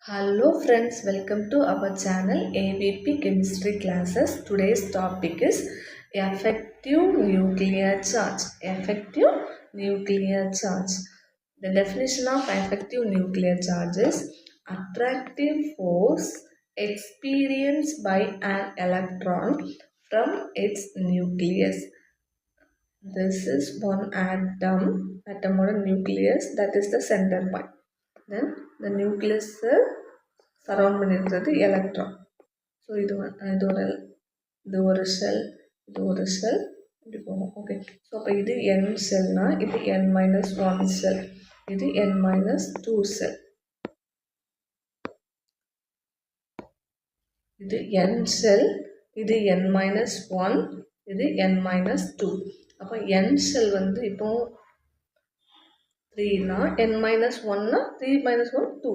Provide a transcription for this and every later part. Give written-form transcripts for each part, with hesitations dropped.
Hello friends, welcome to our channel AVP Chemistry Classes. Today's topic is effective nuclear charge. Effective nuclear charge. The definition of effective nuclear charge is attractive force experienced by an electron from its nucleus. This is one atom or nucleus, that is the center point. Then the nucleus surround பண்ணியிருக்கிறது electron. So இது ஒரு shell இப்படி போகும். Okay, so அப்போ இது n செல்னா இது n-1 செல், இது n-2 செல், இது n செல், இது n-1, இது n-2. அப்போ n செல் வந்து இப்போ 3னா n-1னா 3 - 1 2.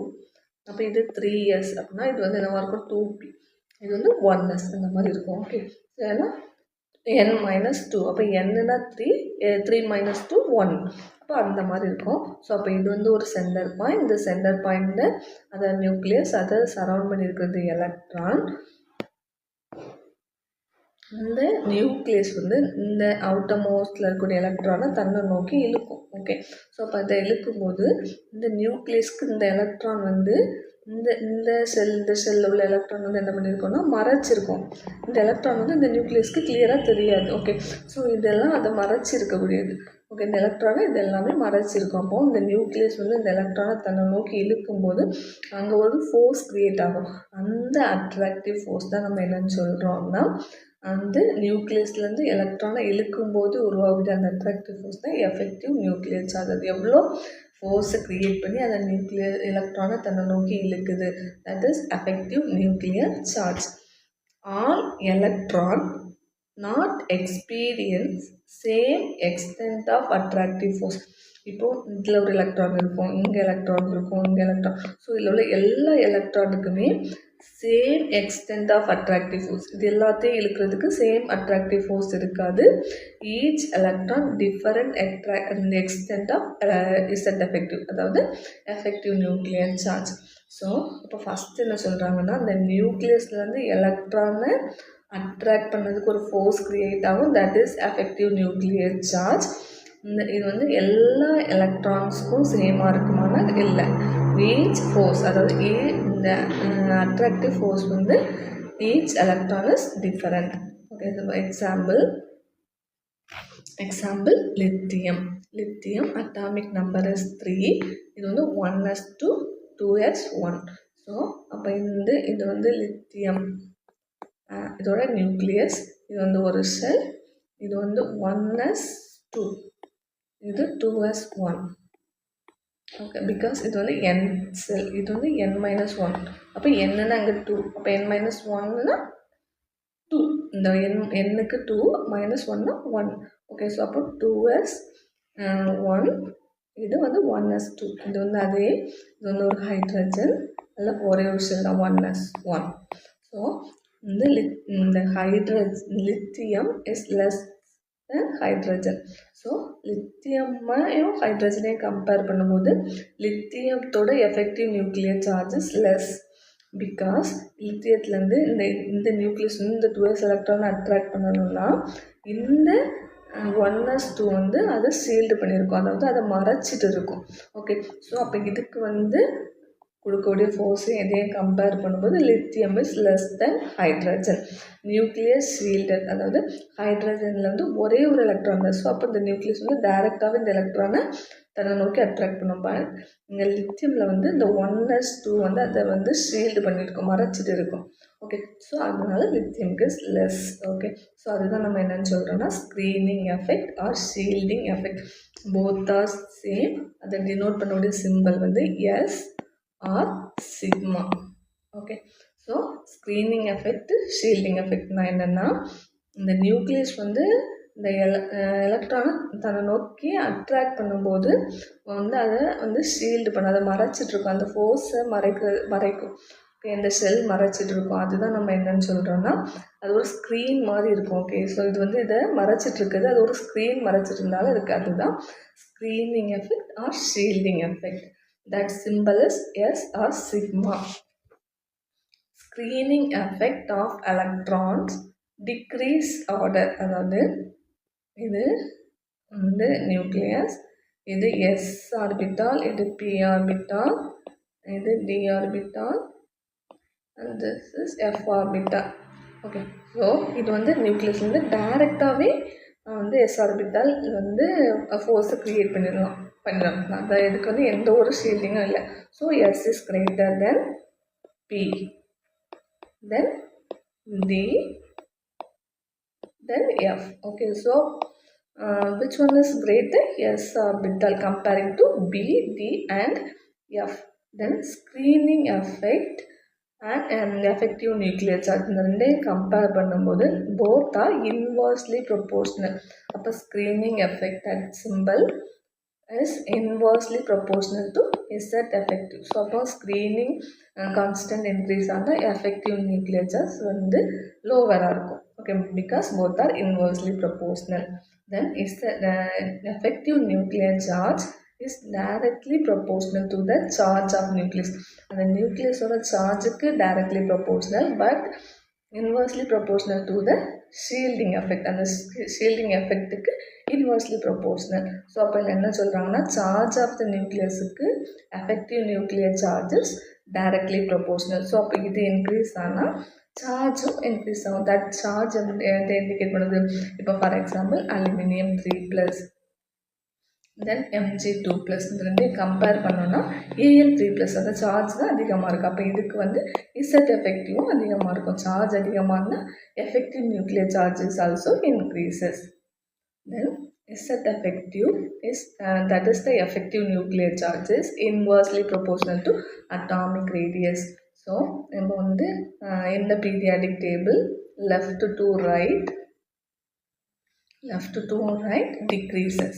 அப்போ இது 3s அப்படின்னா இது வந்து என்னவா இருக்கும் 2p, இது வந்து 1s இந்த மாதிரி இருக்கும். ஓகே, ஏன்னா n-2 அப்போ என்னன்னா 3 - 2 1, அப்போ அந்த மாதிரி இருக்கும். ஸோ அப்போ இது வந்து ஒரு சென்டர் பாயிண்ட், இந்த சென்டர் பாயிண்ட்டு அதை நியூக்ளியஸ், அதை சரௌண்ட் பண்ணியிருக்கிறது எலக்ட்ரான். இந்த நியூக்ளியஸ் வந்து இந்த அவுட்டர் மோஸ்டில் இருக்கக்கூடிய எலக்ட்ரானை தன்னை நோக்கி இழுக்கும். ஓகே, ஸோ அப்போ அதை இழுக்கும்போது இந்த நியூக்ளியஸ்க்கு இந்த எலக்ட்ரான் வந்து இந்த செல்லில் உள்ள எலக்ட்ரான் வந்து என்ன பண்ணியிருக்கோம்னா மறைச்சிருக்கோம். இந்த எலக்ட்ரான் வந்து இந்த நியூக்ளியஸ்க்கு கிளியராக தெரியாது. ஓகே, ஸோ இதெல்லாம் அதை மறைச்சிருக்கக்கூடியது. ஓகே, இந்த எலக்ட்ரானை இது எல்லாமே மறைச்சிருக்கும். அப்போ இந்த நியூக்ளியஸ் வந்து இந்த எலக்ட்ரானை தன்னை நோக்கி இழுக்கும்போது அங்கே ஒரு ஃபோர்ஸ் க்ரியேட் ஆகும். அந்த அட்ராக்டிவ் ஃபோர்ஸ் தான் நம்ம என்னன்னு சொல்கிறோம்னா, அந்த நியூக்ளியஸ்லேருந்து எலக்ட்ரானை இழுக்கும்போது உருவாகுது அந்த அட்ராக்டிவ் ஃபோர்ஸ் தான் எஃபெக்டிவ் நியூக்ளியர் சார்ஜ். அது எவ்வளோ ஃபோர்ஸை க்ரியேட் பண்ணி அந்த நியூக்ளியர் எலக்ட்ரானை தன்னை நோக்கி இழுக்குது, that is effective nuclear charge. All electron not experience same extent of attractive force. இப்போது இதில் ஒரு எலக்ட்ரான் இருக்கும், இங்கே எலக்ட்ரான் இருக்கும், இங்கே எலக்ட்ரான். ஸோ இதில் உள்ள எல்லா எலக்ட்ரானுக்குமே same extent of attractive force, இது எல்லாத்தையும் இழுக்கிறதுக்கு சேம் அட்ராக்டிவ் ஃபோர்ஸ் இருக்காது. Each electron different extent of Z effective, அதாவது எஃபெக்டிவ் நியூக்ளியர் சார்ஜ். ஸோ இப்போ ஃபஸ்ட் என்ன சொல்கிறாங்கன்னா, இந்த நியூக்ளியஸ்லேருந்து எலக்ட்ரானை அட்ராக்ட் பண்ணதுக்கு ஒரு ஃபோர்ஸ் க்ரியேட் ஆகும், that is effective nuclear charge. இது வந்து எல்லா எலக்ட்ரான்ஸுக்கும் சேமாக இருக்குமானா இல்லை. ஈச் ஃபோர்ஸ், அதாவது இந்த அட்ராக்டிவ் ஃபோர்ஸ் வந்து each electron is different. Okay, example lithium atomic number is 3, இது வந்து 1s2 2s1. ஸோ அப்போ இது வந்து லித்தியம், இதோட நியூக்ளியஸ், இது வந்து ஒரு செல், இது வந்து 1s2, இது 2s1. ஓகே, பிகாஸ் இது வந்து n செல், இது வந்து n-1. அப்போ என்னன்னா அங்கே 2, அப்போ n-1னா 2, இந்த n-க்கு 2 -1னா 1. ஓகே, ஸோ அப்போ 2s1, இது வந்து 1s2. இது வந்து அதே, இது வந்து ஒரு ஹைட்ரஜன், அதில் ஒரே ஒரு செல் தான் 1s1. ஸோ இந்த lithium is less than hydrogen. So லித்தியமையும் ஹைட்ரஜனையும் கம்பேர் பண்ணும்போது லித்தியத்தோட effective nuclear charges less. Because லித்தியத்துலேருந்து இந்த நியூக்ளியஸ் வந்து இந்த 2s எலக்ட்ரானை அட்ராக்ட் பண்ணணும்னா இந்த 1s2 வந்து அதை சீல்டு பண்ணியிருக்கும், அதாவது அதை மறைச்சிட்டு இருக்கும். ஓகே, ஸோ அப்போ இதுக்கு வந்து கொடுக்கக்கூடிய ஃபோர்ஸு எதையும் கம்பேர் பண்ணும்போது lithium is less than hydrogen. Nucleus shielded, அதாவது ஹைட்ரஜனில் வந்து ஒரே ஒரு எலக்ட்ரான் தான். ஸோ அப்போ இந்த நியூக்ளியஸ் வந்து டைரெக்டாகவே இந்த எலக்ட்ரானை தன்னை நோக்கி அட்ராக்ட் பண்ணும். இங்கே லித்தியமில் வந்து இந்த 1s2 வந்து அதை வந்து ஷீல்டு பண்ணியிருக்கோம், மறைச்சிட்டு இருக்கும். ஓகே, ஸோ அதனால லித்தியம்க்கு இஸ் லெஸ். ஓகே, ஸோ அதுதான் நம்ம என்னென்னு சொல்கிறோன்னா screening effect or shielding effect. Both are same. அதை டினோட் பண்ணக்கூடிய சிம்பிள் வந்து S or sigma. Okay, so screening effect, shielding எஃபெக்ட்னா என்னென்னா, இந்த நியூக்ளியஸ் வந்து இந்த எலக்ட்ரானை தன்னை நோக்கி அட்ராக்ட் பண்ணும்போது வந்து அதை வந்து ஷீல்டு பண்ண, அதை மறைச்சிட்ருக்கும், அந்த ஃபோர்ஸை மறைக்கும். ஓகே, இந்த செல் மறைச்சிட்ருக்கும். அதுதான் நம்ம என்னன்னு சொல்கிறோன்னா, அது ஒரு ஸ்க்ரீன் மாதிரி இருக்கும். ஓகே, ஸோ இது வந்து இதை மறைச்சிட்ருக்குது, அது ஒரு ஸ்க்ரீன் மறைச்சிட்டு இருந்தாலும் இருக்குது. அதுதான் screening effect or shielding effect. that symbol is S or sigma. Screening effect of electrons decrease order. அதாவது இது வந்து நியூக்ளியஸ், இது S ஆர்பிட்டால், இது P ஆர்பிட்டால், இது D orbital, and this is F orbital. Okay, so இது வந்து நியூக்ளியஸ்லேருந்து டைரெக்டாகவே வந்து S ஆர்பிட்டால் வந்து ஃபோர்ஸை க்ரியேட் பண்ணிடலாம். அந்த இதுக்கு வந்து எந்த ஒரு ஷீல்டிங்கும் இல்லை. So S is greater than P, then D, then F. Okay, so which one is greater? S orbital comparing to B, D and F. Then screening effect and effective nuclear charge இந்த ரெண்டையும் compare பண்ணும்போது both are inversely proportional. அப்போ screening effect, that symbol is inversely proportional to Z effective. So அப்போ screening constant increase ஆனால் effective nuclear charge வந்து லோவராக இருக்கும். Okay, because both are inversely proportional. Then is the effective nuclear charge is directly proportional to the charge of nucleus. The nucleus of the charge is directly proportional but inversely proportional to the shielding effect. And the shielding effect is inversely proportional. So அப்போ என்ன சொல்கிறாங்கன்னா charge of the nucleus க்கு effective nuclear charge is directly proportional. So அப்போ இது increase ஆனால் சார்ஜும் increase ஆகும். That charge எதை இண்டிகேட் பண்ணுது? இப்போ for example aluminium 3+, then Mg2+, இந்த ரெண்டையும் கம்பேர் பண்ணோன்னா Al3+, அந்த சார்ஜ் தான் அதிகமாக இருக்குது. அப்போ இதுக்கு வந்து இசட் எஃபெக்டிவும் அதிகமாக இருக்கும். சார்ஜ் அதிகமாக இருந்தால் effective nuclear charge is also increases. Then Z effective is that is the effective nuclear charge is inversely proportional to atomic radius. So நம்ம வந்து in the periodic table left to right decreases.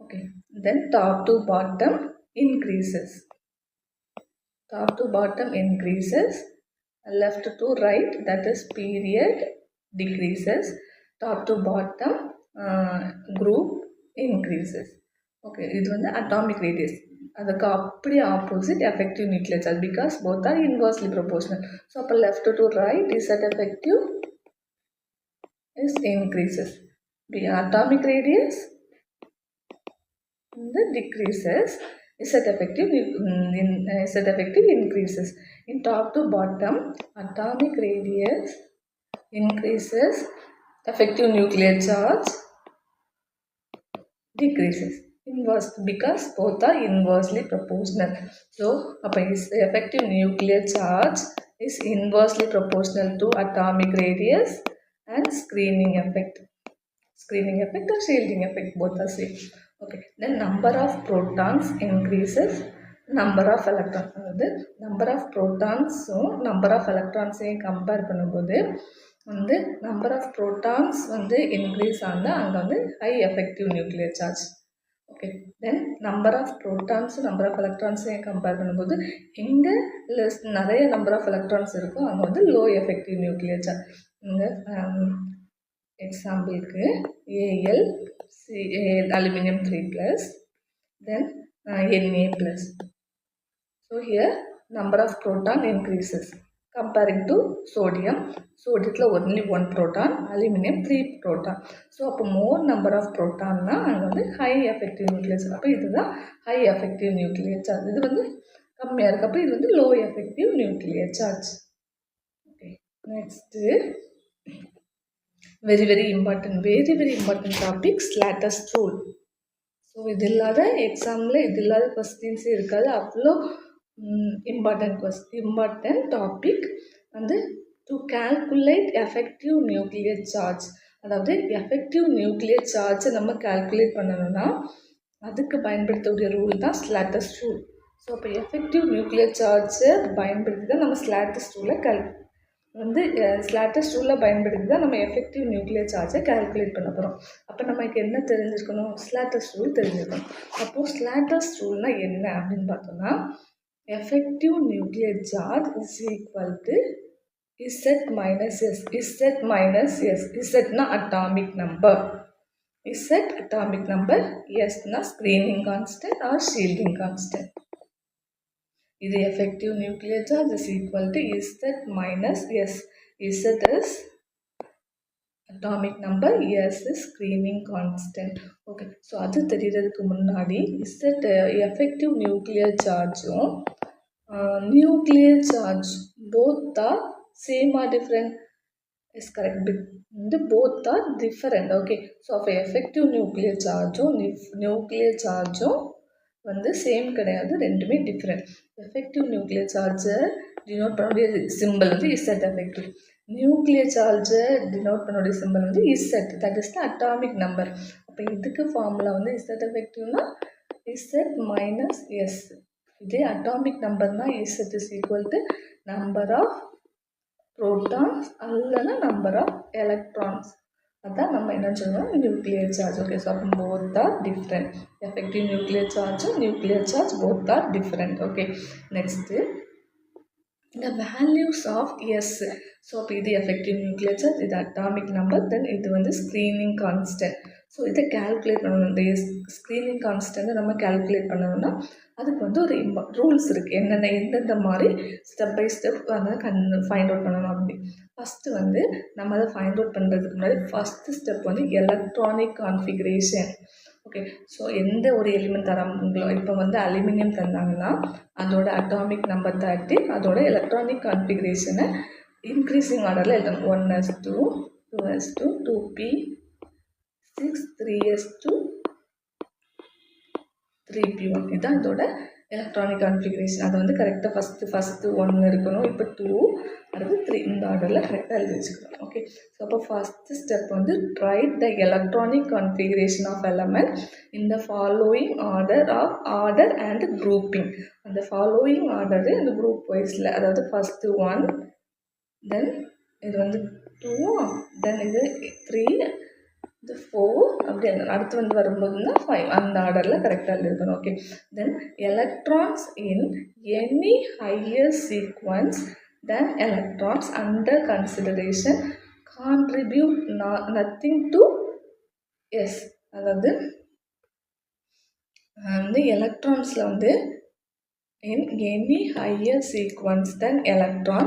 Okay, then top to bottom increases. Top to bottom increases. Left to right, that is period, decreases. Top to bottom group increases. Okay, இது வந்து atomic radius. அதுக்கு அப்படி opposite effective nuclear charge, because both are inversely proportional. So அப்போ left to right Z effective is increases. Atomic radius இந்த decreases, Z effective increases. In top to bottom, atomic radius increases, effective nuclear charge decreases. Inverse, because both are inversely proportional. So effective nuclear charge is inversely proportional to atomic radius and screening effect. Screening effect or shielding effect, both are same. Okay, then number of protons increases, number of electrons. அதாவது number of protons number of electrons compare பண்ணும்போது வந்து number of protons வந்து increase ஆனால் அங்கே வந்து high effective nuclear charge. Okay, then number of protons number of electrons compare பண்ணும்போது எங்கே நிறைய number of electrons இருக்கோ அங்கே வந்து low effective nuclear charge. இங்கே எக்ஸாம்பிளுக்கு Al aluminium 3+, then Na+. So here number of proton increases comparing to sodium. Sodium only 1 proton, aluminum 3 proton. So அப்போ more number of proton na அங்கே வந்து high effective nuclear charge. அப்போ இதுதான் high effective nuclear charge. இது வந்து கம்மியாக இருக்கு. அப்போ இது வந்து low effective nuclear charge. Okay, next very important topic, Slater's rule. So இது இல்லாத எக்ஸாமில் இது இல்லாத கொஸ்டின்ஸே இருக்காது. அவ்வளோ இம்பார்ட்டன்ட் டாபிக் வந்து to calculate effective nuclear charge. அதாவது எஃபெக்டிவ் நியூக்ளியர் சார்ஜை நம்ம கால்குலேட் பண்ணணும்னா அதுக்கு பயன்படுத்தக்கூடிய ரூல் தான் ஸ்லாட்டர்ஸ் ரூல். ஸோ அப்போ எஃபெக்டிவ் நியூக்ளியர் சார்ஜை பயன்படுத்தி தான் நம்ம ஸ்லாட்டர்ஸ் ரூலை வந்து ஸ்லாட்டர்ஸ் ரூலில் பயன்படுத்தி தான் நம்ம எஃபெக்டிவ் நியூக்ளியர் சார்ஜை கால்குலேட் பண்ண போகிறோம். அப்போ நமக்கு என்ன தெரிஞ்சிருக்கணும்? ஸ்லாட்டர்ஸ் ரூல் தெரிஞ்சிருக்கணும். அப்போது ஸ்லாட்டர்ஸ் ரூல்னால் என்ன அப்படின்னு பார்த்தோம்னா, effective nuclear charge is equal to Z minus S. Z minus S. Zனா atomic number, Z atomic number, S na screening constant or shielding constant. இது effective nuclear charge is equal to Z minus S. Z is atomic number, S is screening constant. Okay, so அது தெரியறதுக்கு முன்னாடி Z effective nuclear charge nuclear charge both are same or different? Is correct. Both are different. Okay, so for effective nuclear charge nuclear charge வந்து same கிடையாது, ரெண்டுமே different. Effective nuclear சார்ஜை denote பண்ணக்கூடிய symbol வந்து Z effective. Nuclear சார்ஜை denote பண்ணக்கூடிய symbol வந்து Z, that is the atomic number. அப்போ இதுக்கு ஃபார்முலா வந்து இசட் எஃபெக்டிவ்னா இசட் மைனஸ் எஸ். இதே அட்டாமிக் நம்பர்னா Z is equal to number of protons அல்லனா நம்பர் ஆஃப் எலக்ட்ரான்ஸ். அதான் நம்ம என்ன சொல்லுவோம், நியூக்ளியர் சார்ஜ். ஓகே, ஸோ அப்போ both are different. Effective nuclear சார்ஜும் nuclear charge both are different. Okay, next the values of S. So அப்போ இது effective nuclear charge, இது அட்டாமிக் நம்பர், தென் இது வந்து ஸ்க்ரீனிங் கான்ஸ்டன்ட். ஸோ இதை கேல்குலேட் பண்ணணும். இந்த ஸ்க்ரீனிங் கான்ஸ்டன்ட்டை நம்ம கேல்குலேட் பண்ணணும்னா அதுக்கு வந்து ஒரு ரூல்ஸ் இருக்குது. என்னென்ன எந்தெந்த மாதிரி ஸ்டெப் பை ஸ்டெப் அதை ஃபைண்ட் அவுட் பண்ணணும் அப்படி. ஃபஸ்ட்டு வந்து நம்ம அதை ஃபைண்ட் அவுட் பண்ணுறதுக்கு முன்னாடி ஃபஸ்ட்டு ஸ்டெப் வந்து எலக்ட்ரானிக் கான்ஃபிகரேஷன். ஓகே, ஸோ எந்த ஒரு எலிமெண்ட் தராங்களோ, இப்போ வந்து அலுமினியம் தந்தாங்கன்னா அதோட அட்டாமிக் நம்பர் 30, அதோட எலக்ட்ரானிக் கான்ஃபிகரேஷனை இன்க்ரீஸிங் ஆர்டரில் எழுதணும். 1s2, 2s2, 2p6, 3s2, 3p1. இதுதான் இதோட எலக்ட்ரானிக் கான்ஃபிகரேஷன். அதை வந்து கரெக்டாக ஃபஸ்ட்டு 1 இருக்கணும், இப்போ 2, அடுத்து 3, இந்த ஆர்டரில் கரெக்டாக எழுதி வச்சுக்கணும். ஓகே, ஸோ அப்போ ஃபஸ்ட்டு ஸ்டெப் வந்து write the electronic configuration of element in the following order and grouping. அந்த ஃபாலோயிங் ஆர்டரு இந்த குரூப் வைஸில், அதாவது ஃபஸ்ட்டு 1, தென் இது வந்து 2, தென் இது 3, இது 4, அப்படி அடுத்து வந்து வரும்போதுன்னா 5, அந்த ஆர்டரில் கரெக்டாக எழுதிருக்கணும். Okay, then electrons in any higher sequence than electrons under consideration contribute nothing to S. அதாவது வந்து எலக்ட்ரான்ஸில் வந்து in any higher sequence than electron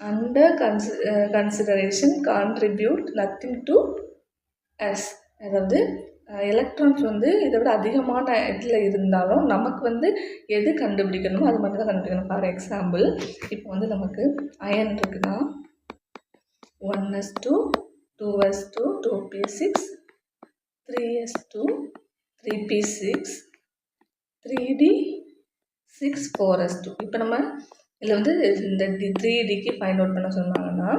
under consideration contribute nothing to S. அதாவது எலக்ட்ரான்ஸ் வந்து இதை விட அதிகமான இதில் இருந்தாலும் நமக்கு வந்து எது கண்டுபிடிக்கணுமோ அது மட்டும் தான் கண்டுபிடிக்கணும். ஃபார் எக்ஸாம்பிள், இப்போ வந்து நமக்கு அயன் இருக்குன்னா 1s2, 2s2, 2p6, 3s2, 3p6, 3d6, 4s2. இப்போ நம்ம இதில் வந்து இந்த 3dக்கு ஃபைண்ட் அவுட் பண்ண சொன்னாங்கன்னா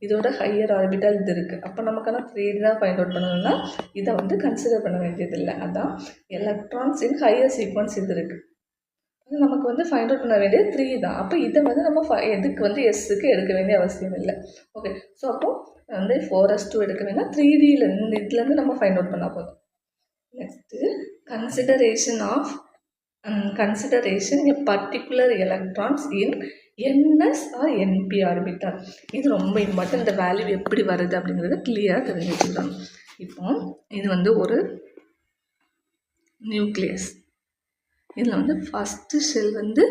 இதோட ஹையர் ஆர்பிட்டால் இது இருக்குது. அப்போ நமக்கான 3D தான் ஃபைண்ட் அவுட் பண்ணணும்னா இதை வந்து கன்சிடர் பண்ண வேண்டியதில்லை. அதான் எலக்ட்ரான்ஸ் இன் ஹையர் சீக்வன்ஸ் இது இருக்குது, அது நமக்கு வந்து ஃபைண்ட் அவுட் பண்ண வேண்டியது 3 தான். அப்போ இதை வந்து நம்ம எதுக்கு வந்து எஸ்ஸுக்கு எடுக்க வேண்டிய அவசியம் இல்லை. ஓகே, ஸோ அப்போது வந்து 4s2 எடுக்க வேண்டாம், 3Dலேருந்து இதுலேருந்து நம்ம ஃபைண்ட் அவுட் பண்ணால் போதும். Next consideration a particular electrons in ns or np orbital. இது ரொம்ப இம்பார்ட்டன்ட். இந்த வேல்யூ எப்படி வருது அப்படிங்கிறத கிளியராக தெரிஞ்சு வச்சுக்கணும். இப்போ இது வந்து ஒரு நியூக்ளியஸ். இதில் வந்து ஃபஸ்ட்டு செல் வந்து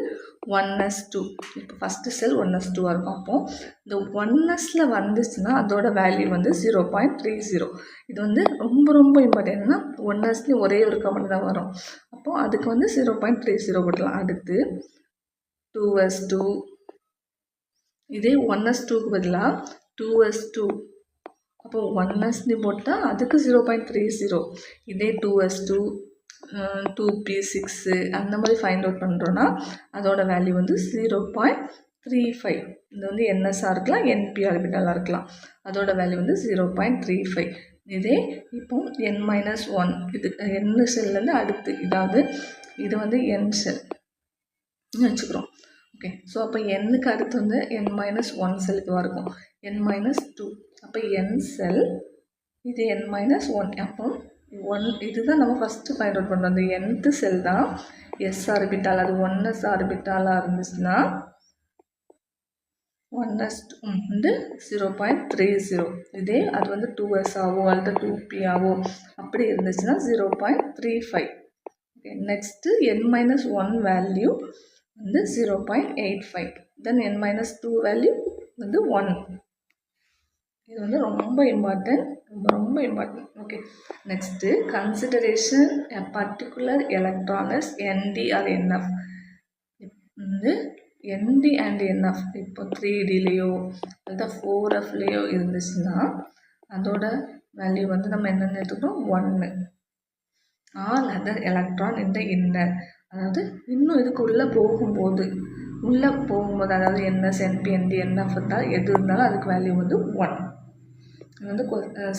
1s2. இப்போ ஃபஸ்ட்டு செல் 1s2 இருக்கும். அப்போது இந்த 1sல வந்துச்சுன்னா அதோட வேல்யூ வந்து 0.30. இது வந்து ரொம்ப ரொம்ப இம்பார்ட்டன்ட். என்னன்னா 1sலேயும் ஒரே ஒரு கமெண்ட் தான் வரும். அப்போது அதுக்கு வந்து 0.30 போடலாம். அடுத்து 2s2, இதே 1s2க்கு பதிலாக 2s2, அப்போது 1sன்னு போட்டால் அதுக்கு 0.30. இதே 2s2, 2p6 அந்த மாதிரி ஃபைண்ட் அவுட் பண்ணுறோன்னா அதோட வேல்யூ வந்து 0.35. இது வந்து என்எஸ்ஸாக இருக்கலாம், என்பி ஆர்பிட்டாலாக இருக்கலாம். அதோட வேல்யூ வந்து 0.35. இதே இப்போ n-1 இது n செல்லேருந்து அடுத்து, இதாவது இது வந்து n செல் வச்சுக்கிறோம். ஓகே, ஸோ அப்போ n-க்கு அடுத்து வந்து n-1 செல்லுக்கு இருக்கும், n-2. அப்போ n செல், இது n-1. அப்போ 1 இதுதான் நம்ம ஃபஸ்ட்டு ஃபைண்ட் அவுட் பண்ணுறோம். அந்த nth செல் தான் s ஆர்பிட்டால். அது 1s ஆர்பிட்டாலாக இருந்துச்சுன்னா 1s வந்து 0.30. இதே அது வந்து 2s ஆவோ அல்லது 2p ஆவோ அப்படி இருந்துச்சுன்னா 0.35. ஓகே, நெக்ஸ்ட்டு n-1 வேல்யூ வந்து 0.85. தென் n-2 வேல்யூ வந்து 1. இது வந்து ரொம்ப இம்பார்ட்டன்ட், ரொம்ப important. Okay, next consideration a particular electron is ND or NF. வந்து ND அண்ட் NF இப்போ 3Dலேயோ அல்லது 4Fலேயோ இருந்துச்சுன்னா அதோட வேல்யூ வந்து நம்ம என்னென்னு எடுத்துக்கிறோம், 1. ஆல் அதர் எலக்ட்ரான் இந்த இன்னர், அதாவது இன்னும் இதுக்கு உள்ளே போகும்போது அதாவது NS, NP, ND, NF இருந்தால் எது இருந்தாலும் அதுக்கு வேல்யூ வந்து 1. இது வந்து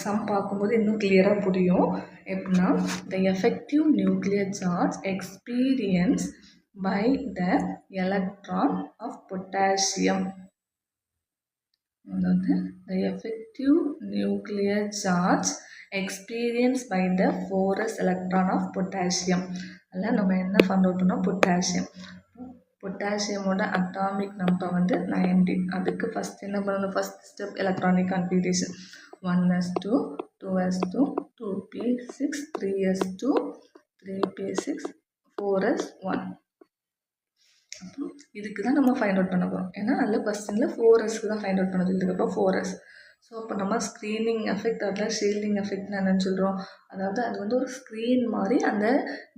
சம் பார்க்கும்போது இன்னும் கிளியராக புரியும். எப்படின்னா த effective nuclear charge experience by the electron of potassium. அதாவது the effective nuclear charge experienced by the 4s electron of potassium. அதில் நம்ம என்ன ஃபைண்ட் அவுட் பண்ணோம், பொட்டாசியமோட அட்டாமிக் நம்பர் வந்து 19. அதுக்கு ஃபஸ்ட் என்ன பண்ணணும், first step electronic configuration 1s2 2s2 2p6 3s2 3p6 4s1. அப்போ இதுக்கு தான் நம்ம ஃபைண்ட் அவுட் பண்ண போகிறோம். ஏன்னா அதில் கொஸ்டினில் 4sக்கு தான் ஃபைண்ட் அவுட் பண்ணது, இதுக்கப்புறம் 4s. ஸோ அப்போ நம்ம ஸ்க்ரீனிங் எஃபெக்ட் அதில் ஷீல்டிங் எஃபெக்ட்னு என்னென்னு சொல்கிறோம், அதாவது அது வந்து ஒரு ஸ்க்ரீன் மாதிரி அந்த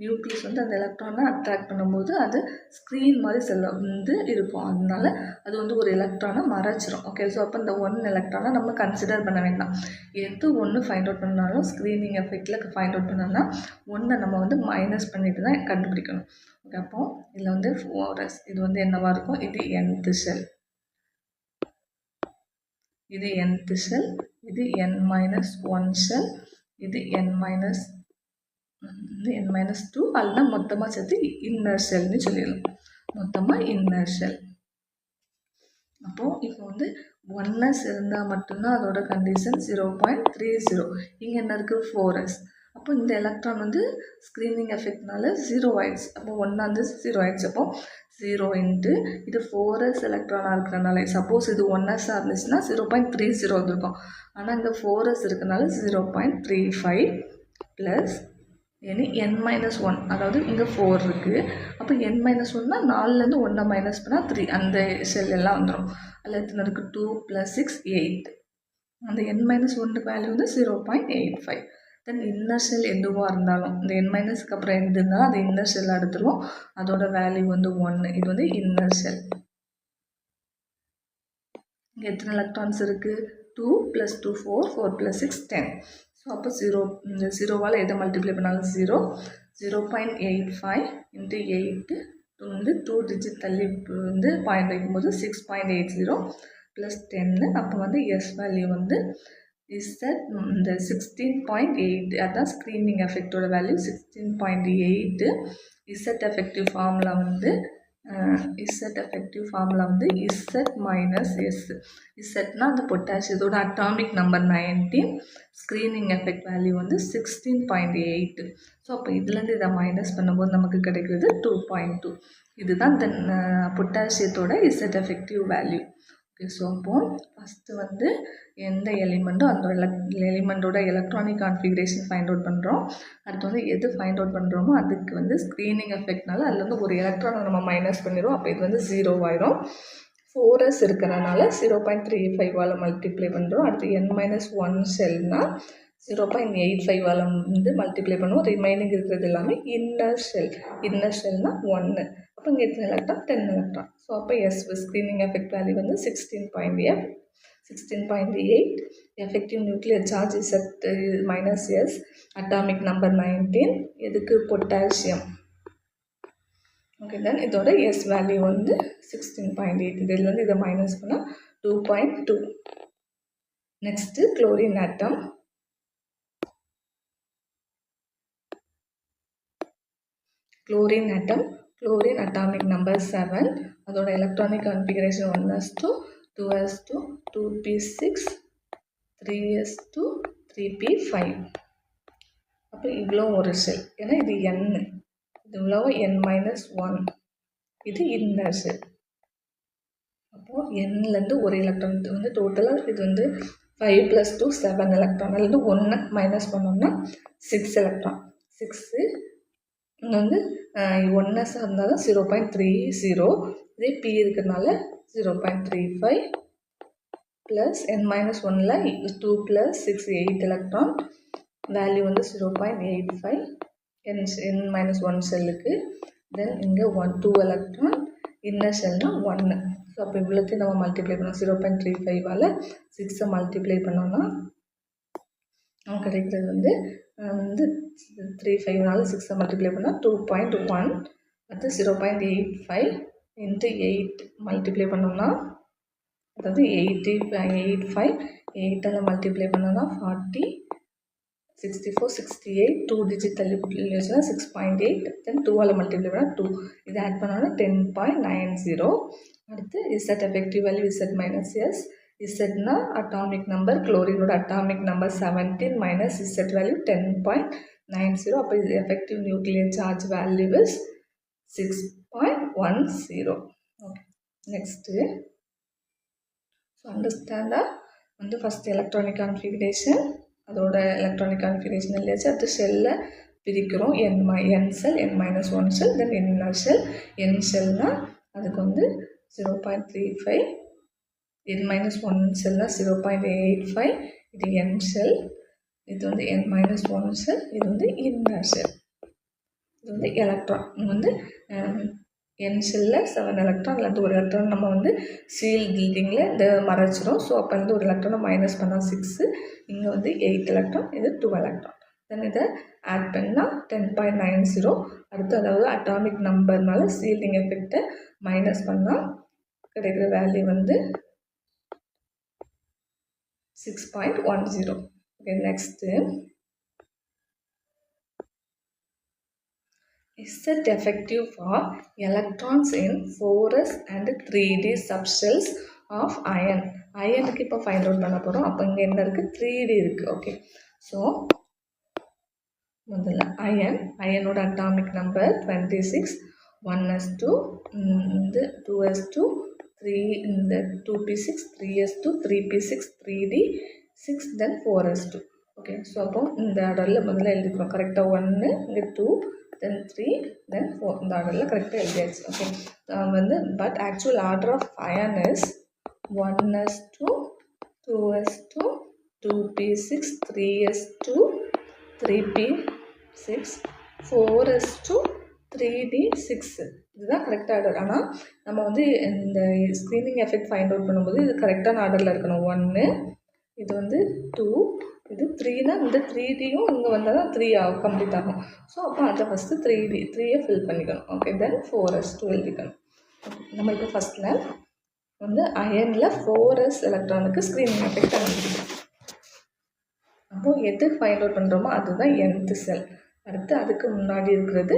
நியூக்ளியஸ் வந்து அந்த எலக்ட்ரானை அட்ராக்ட் பண்ணும்போது அது ஸ்க்ரீன் மாதிரி வந்து இருக்கும். அதனால அது வந்து ஒரு எலக்ட்ரானை மறைச்சிரும். ஓகே, ஸோ அப்போ இந்த 1 எலக்ட்ரானை நம்ம கன்சிடர் பண்ண வேண்டாம். எது ஒன்று ஃபைண்ட் அவுட் பண்ணாலும் ஸ்க்ரீனிங் எஃபெக்டில் ஃபைண்ட் அவுட் பண்ணோம்னா 1 நம்ம வந்து மைனஸ் பண்ணிட்டு தான் கண்டுபிடிக்கணும். ஓகே, அப்போ இதில் வந்து 4s இது வந்து என்னவாக இருக்கும், இது nth ஷெல், இது nth ஷெல், இது n-1 ஷெல், இது n-2 அல்லது மொத்தமாக சேர்த்து இன்னர் ஷெல்னு சொல்லிடலாம். மொத்தமாக இன்னர் ஷெல். அப்போது இப்போ வந்து 1s இருந்தால் மட்டும்தான் அதோட கண்டிஷன் 0.30. இங்கே என்ன இருக்குது, 4s. அப்போ இந்த எலக்ட்ரான் வந்து ஸ்க்ரீனிங் எஃபெக்ட்னால 0 ஆயிடுச்சு. அப்போ 1 வந்து 0 ஆயிடுச்சு. அப்போ 0 இன்ட்டு இது 4s எலக்ட்ரானாக இருக்கிறனால, சப்போஸ் இது 1s இருந்துச்சுன்னா 0.30 வந்துருக்கும். ஆனால் இந்த 4s இருக்கிறனால 0.35 ப்ளஸ் இனி n-1, அதாவது இங்கே 4 இருக்குது. அப்போ n-1னா 4லேருந்து 1 மைனஸ் பண்ணால் 3, அந்த செல் எல்லாம் வந்துடும். அதில் எத்தனை இருக்குது, 2 + 6 8. அந்த n-1 வேல்யூ வந்து 0.85. தென் இன்னர் ஷெல் எதுவாக இருந்தாலும் இந்த n-க்கு அப்புறம் எது இருந்தாலும் அது இன்னர் ஷெல் எடுத்துருவோம். அதோட வேல்யூ வந்து 1. இது வந்து இன்னர் ஷெல். இங்கே எத்தனை எலக்ட்ரான்ஸ் இருக்குது, 2 + 2 4 4 + 6 10. ஸோ அப்போ 0, இந்த 0வால் எதை மல்டிப்ளை பண்ணாலும் 0. 0.85 இன்ட்டு 8 வந்து 2 டிஜிட் தள்ளி வந்து பாயிண்ட் வைக்கும்போது 6.80 ப்ளஸ் 10. அப்போ வந்து எஸ் வேல்யூ வந்து இசட் இந்த 16.8. அதுதான் ஸ்க்ரீனிங் எஃபெக்டோட வேல்யூ 16.8. இசட் எஃபெக்டிவ் ஃபார்முலா வந்து இசட் மைனஸ் எஸ். இசட்னா அந்த பொட்டாசியத்தோட atomic number 19, screening effect value வந்து 16.8. ஸோ அப்போ இதுலேருந்து இதை மைனஸ் பண்ணும்போது நமக்கு கிடைக்கிறது 2.2. இதுதான் இந்த பொட்டாசியத்தோட Z effective value. Okay, so அப்போது ஃபஸ்ட்டு வந்து எந்த எலிமெண்ட்டோ அந்த எலிமெண்ட்டோட எலக்ட்ரானிக் கான்ஃபிகரேஷன் ஃபைண்ட் அவுட் பண்ணுறோம். அடுத்து வந்து எது ஃபைண்ட் அவுட் பண்ணுறோமோ அதுக்கு வந்து ஸ்க்ரீனிங் எஃபெக்ட்னால அதில் வந்து ஒரு எலக்ட்ரானை நம்ம மைனஸ் பண்ணிடுவோம். அப்போ இது வந்து 0 ஆயிரும். 4s இருக்கிறனால 0.35வால் மல்டிப்ளை பண்ணுறோம். அடுத்து n-1 ஷெல்னால் 0.85வால் வந்து மல்டிப்ளை பண்ணுவோம். ரிமைனிங் இருக்கிறது எல்லாமே இன்னர் ஷெல். இன்னர் ஷெல்னால் 1. அப்போ இங்கே எத்தனை எலக்ட்ரான், 10 எலக்ட்ரான். ஸோ அப்போ எஸ் ஸ்க்ரீனிங் எஃபெக்ட் வேல்யூ வந்து 16.8. Effective nuclear charge z minus s, atomic number 19, எதுக்கு, பொட்டாசியம். ஓகே, தென் இதோட எஸ் வேல்யூ வந்து 16.8. இதிலேருந்து இதை மைனஸ் பண்ணால் 2.2. Next chlorine atom. Chlorine atomic number 7. அதோட electronic configuration 1s2 2s2 2p6 3s2 3p5. அப்போ இவ்வளோ ஒரு ஷெல், ஏன்னா இது n, இது இவ்வளோ n-1, இது இன்னர் ஷெல். அப்போது என்லேருந்து ஒரு எலக்ட்ரான் வந்து டோட்டலாக இது வந்து 5 + 2 7 எலக்ட்ரான். அதுலேருந்து 1 மைனஸ் பண்ணோம்னா 6 எலக்ட்ரான். 6 இங்கே வந்து 1s இருந்தால் தான் 0.30. இதே பி இருக்கிறதுனால 0.35 ப்ளஸ் n-1ல் 2 + 6 8 எலக்ட்ரான். வேல்யூ வந்து 0.85 n-1 செல்லுக்கு. தென் இங்கே 2 எலக்ட்ரான், இன்னர் ஷெல்னால் 1. ஸோ அப்போ இவ்வளோத்தையும் நம்ம மல்டிப்ளை பண்ணோம். 0.35ஆல் 6 மல்டிப்ளை பண்ணோம்னா நமக்கு கிடைக்கிறது வந்து 35னால 6 மல்டிப்ளை பண்ணால் 2.1. அது 0.85 × 8 மல்டிப்ளை பண்ணோம்னா அதாவது 85 8ஆல் மல்டிப்ளை பண்ணோம்னா 40 64 68 2 டிஜிட் தள்ளி வச்சுன்னா 6.8. தென் 2ஆல் மல்டிப்ளை பண்ணால் 2. இது ஆட் பண்ணோன்னா 10.90. அடுத்து Z effective value Z minus S. இசட்னா அட்டாமிக் நம்பர், குளோரினோட atomic number 17 minus Z value 10.90. அப்போ இது effective nuclear charge value is 6.10. Okay, next so அண்டர்ஸ்டாண்டா வந்து ஃபஸ்ட் எலக்ட்ரானிக் கான்ஃபிகரேஷன், அதோட எலக்ட்ரானிக் கான்ஃபிகரேஷன் இல்லையாச்சு. அடுத்து ஷெல்லை பிரிக்கிறோம். n shell, n-1 shell, then inner shell. n ஷெல்னால் அதுக்கு வந்து 0.35, n-1 செல்னால் 0.85. இது n ஷெல், இது வந்து n-1 செல், இது வந்து இன்னர் ஷெல். இது வந்து எலக்ட்ரான். இது வந்து n ஷெல்லில் 7 எலக்ட்ரான், அல்லது ஒரு எலக்ட்ரான் நம்ம வந்து சீல் கில்டிங்கில் இந்த மறைச்சிடும். ஸோ அப்போ வந்து ஒரு எலக்ட்ரானை மைனஸ் பண்ணால் 6. இங்கே வந்து 8 எலக்ட்ரான், இது 2 எலக்ட்ரான். தென் இதை ஆட் பண்ணால் 10.90. அடுத்து அதாவது அட்டாமிக் நம்பர்னால சீல்டிங் எஃபெக்டை மைனஸ் பண்ணால் கிடைக்கிற வேல்யூ வந்து 6.10. Okay, next is it effective for electrons in 4s and 3d subshells of iron? அயனுக்கு இப்போ ஃபைண்ட் அவுட் பண்ண போகிறோம். அப்போ இங்கே என்ன இருக்குது? 3d இருக்குது. ஓகே, ஸோ முதல்ல அயனோட அட்டாமிக் நம்பர் 26, 1s2, இந்த 2s2, 3 இந்த 2p6, 3s2, 3p6, 3d6, தென் 4s2. ஓகே, ஸோ அப்போ இந்த ஆர்டரில் முதல்ல எழுதிக்கிறோம். கரெக்டாக 1, இங்கே 2, then 3, then 4. இந்த ஆர்டரில் கரெக்டாக எழுதியாச்சு. ஓகே, வந்து but actual order of iron is 1s2, 2s2, 2p6, 3s2, 3p6, 4s2, 3d6. இதுதான் கரெக்டாக ஆர்டர். ஆனால் நம்ம வந்து இந்த ஸ்க்ரீனிங் எஃபெக்ட் ஃபைண்ட் அவுட் பண்ணும்போது இது கரெக்டான ஆர்டரில் இருக்கணும். 1, இது வந்து 2, இது 3னா இந்த 3டியும் இங்கே வந்தால் தான் 3 கம்ப்ளீட் ஆகும். ஸோ அப்போ அதை ஃபஸ்ட்டு 3யை ஃபில் பண்ணிக்கணும். ஓகே, தென் 4s2 எழுதிக்கணும். நம்ம இப்போ ஃபஸ்ட்டில் வந்து அயனில் 4s எலக்ட்ரானுக்கு ஸ்க்ரீனிங் எஃபெக்ட் அனுப்பிடுவோம். அப்போது எது ஃபைண்ட் அவுட் பண்ணுறோமோ அதுதான் nth செல். அடுத்து அதுக்கு முன்னாடி இருக்கிறது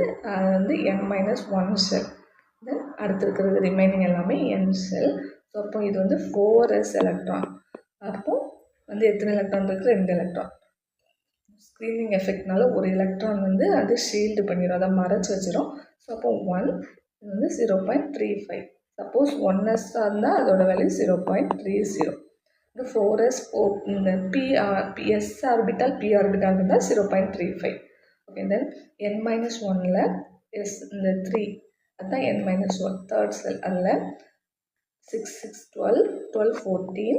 வந்து n-1 செல். தென் அடுத்து இருக்கிறது ரிமைனிங் எல்லாமே n செல். ஸோ அப்போ இது வந்து 4s எலக்ட்ரான். அப்போது வந்து எத்தனை எலக்ட்ரான் இருக்குது? 2 எலக்ட்ரான். ஸ்க்ரீனிங் எஃபெக்ட்னால ஒரு எலக்ட்ரான் வந்து அது ஷீல்டு பண்ணிடும், அதை மறைச்சி வச்சிடும். ஸோ அப்போ 1, இது வந்து 0.35. சப்போஸ் 1s இருந்தால் அதோட வேல்யூ 0.30. இந்த 4s இந்த s ஆர்பிட்டால் p ஆர்பிட்டால் இருந்தால் 0.35. ஓகே, தென் n-1ல் எஸ் இந்த 3, அதுதான் n-1 தேர்ட் செல். அதில் 6, 6, 12, 12, 14,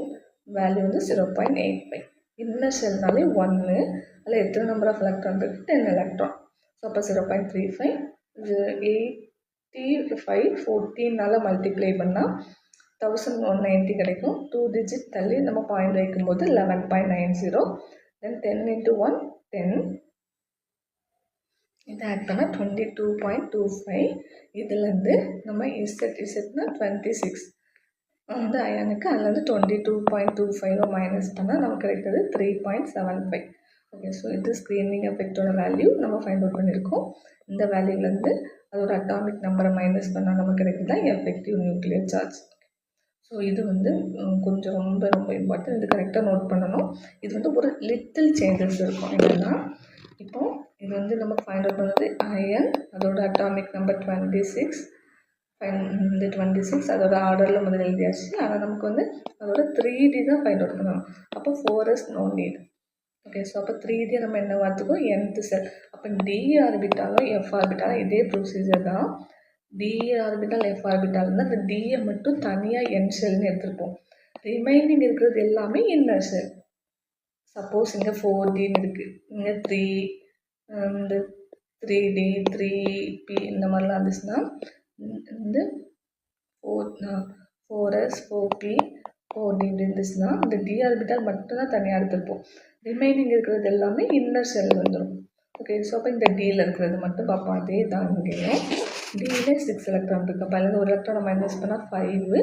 வேல்யூ வந்து 0.85. இன்னர் ஷெல்னாலே 1, அதில் எத்தனை நம்பர் ஆஃப் எலக்ட்ரான் இருக்குது? 10 எலக்ட்ரான். ஸோ அப்போ 0.35, இது 85 14னால் மல்டிப்ளை பண்ணால் 1190 கிடைக்கும். 2 டிஜிட் தள்ளி நம்ம பாயிண்ட் வைக்கும்போது 11.90. தென் 10 × 1 10, இதை ஆட் பண்ணால் 22.25. இதுலேருந்து நம்ம இசட்னா 26 வந்து அயனுக்கு, அதில் வந்து 22.25 மைனஸ் பண்ணால் நமக்கு கிடைக்கிறது 3.75. ஓகே, ஸோ இது ஸ்க்ரீனிங் எஃபெக்டோட வேல்யூ நம்ம ஃபைண்ட் அவுட் பண்ணியிருக்கோம். இந்த வேல்யூலேருந்து அதோட அட்டாமிக் நம்பரை மைனஸ் பண்ணால் நமக்கு கிடைக்கிறது தான் எஃபெக்டிவ் நியூக்ளியர் சார்ஜ். ஸோ இது வந்து கொஞ்சம் ரொம்ப ரொம்ப இம்பார்ட்டன்ட். இது கரெக்டாக நோட் பண்ணணும். இது வந்து ஒரு லிட்டில் சேஞ்சஸ் இருக்கும். என்னென்னா இப்போது இது வந்து நம்ம ஃபைண்ட் அவுட் பண்ணது அயன், அதோட அட்டாமிக் நம்பர் 26, இந்த 26 அதோட ஆர்டரில் முதல்ல எழுதியாச்சு. ஆனால் நமக்கு வந்து அதோட 3D தான் ஃபைண்ட் அவுட் பண்ணணும். அப்போ 4s no need. Okay, so அப்போ 3D நம்ம என்ன பார்த்துக்கோம், nth செல். அப்போ d ஆர்பிட்டாலும் f ஆர்பிட்டாலும் இதே ப்ரொசீஜர் தான். d ஆர்பிட்டால் f ஆர்பிட்டால் இருந்தால் அந்த dயை மட்டும் தனியாக n செல்னு எடுத்துருப்போம். ரிமைனிங் இருக்கிறது எல்லாமே இன்னர் செல். சப்போஸ் இங்கே 4Dன்னு இருக்குது, இங்கே 3 இந்த 3D 3P இந்த மாதிரிலாம் இருந்துச்சுன்னா இந்த 4s 4P 4D இப்படி இருந்துச்சுன்னா இந்த d ஆர்பிட்டால் மட்டும்தான் தனியாக எடுத்திருப்போம். ரிமைனிங் இருக்கிறது எல்லாமே இன்னர் செல் வந்துடும். ஓகே, ஸோ அப்போ இந்த டியில் இருக்கிறது மட்டும் பார்ப்போம். அதே தான் இங்கேயும் டியில் 6 எலக்ட்ரான் இருக்குது. அப்போ அதில் ஒரு எலக்ட்ரானை மைனஸ் பண்ணால் 5,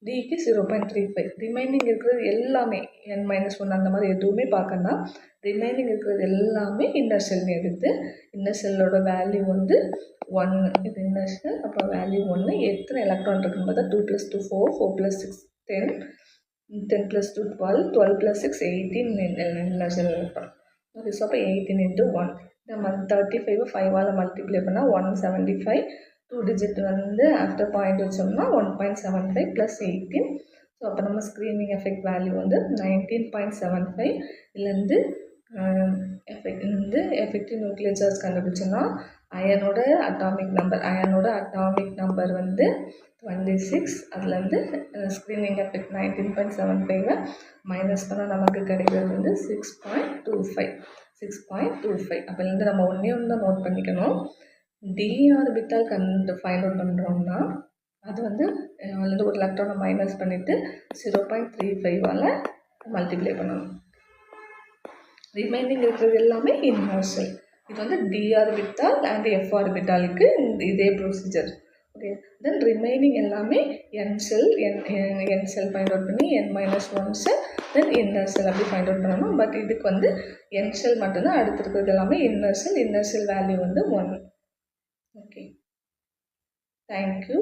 டிக்கு 0.35. ரிமைனிங் இருக்கிறது எல்லாமே n-1 அந்த மாதிரி எதுவுமே பார்க்கணும்னா ரிமைனிங் இருக்கிறது எல்லாமே இன்னர் செல்னு எடுத்து இன்னர் செல்லோட வேல்யூ வந்து 1. இது இன்னர் செல், அப்போ வேல்யூ 1. எத்தனை எலக்ட்ரான் இருக்குன்னு பார்த்தா 2 + 2 4, 4 + 6 10, 10 + 2 12, 12 + 6 18 இன்னர் செல் எலக்ட்ரான். ஓகே, ஸோ அப்போ 18 × 1 நம்ம 35 5ஆல் மல்டிப்ளை பண்ணால் 175. 2 டிஜிட் வந்து ஆஃப்டர் பாயிண்ட் வச்சோம்னா 1.75 + 18. ஸோ அப்போ நம்ம ஸ்க்ரீனிங் எஃபெக்ட் வேல்யூ வந்து 19.75. இதுலேருந்து எஃபெக்டிவ் நியூக்ளியர் சார்ஜ் கண்டுபிடிச்சோன்னா அயனோட அட்டாமிக் நம்பர் வந்து 26. அதுலேருந்து ஸ்க்ரீனிங் எஃபெக்ட் 19.75 மைனஸ் பண்ணால் நமக்கு கிடைக்கிறது வந்து 6.25. அப்போலேருந்து நம்ம ஒன்று தான் நோட் பண்ணிக்கணும். d ஆர்பிட்டால் ஃபைண்ட் அவுட் பண்ணுறோம்னா அது வந்து அதுலேருந்து ஒரு எலக்ட்ரானை மைனஸ் பண்ணிவிட்டு 0.35ஆல் மல்டிப்ளை பண்ணணும். ரிமைனிங் இருக்கிறது எல்லாமே இன்னர் செல். இது வந்து d ஆர்பிட்டால் அண்ட் f ஆர்பிட்டாலுக்கு இதே ப்ரொசீஜர். ஓகே, தென் ரிமைனிங் எல்லாமே n செல் ஃபைண்ட் அவுட் பண்ணி n-1 செல் தென் இன்னர் செல் அப்படி ஃபைண்ட் அவுட் பண்ணணும். பட் இதுக்கு வந்து n செல் மட்டும்தான், அடுத்து இருக்கிறது எல்லாமே இன்னர் செல் வேல்யூ வந்து 1. Okay, thank you.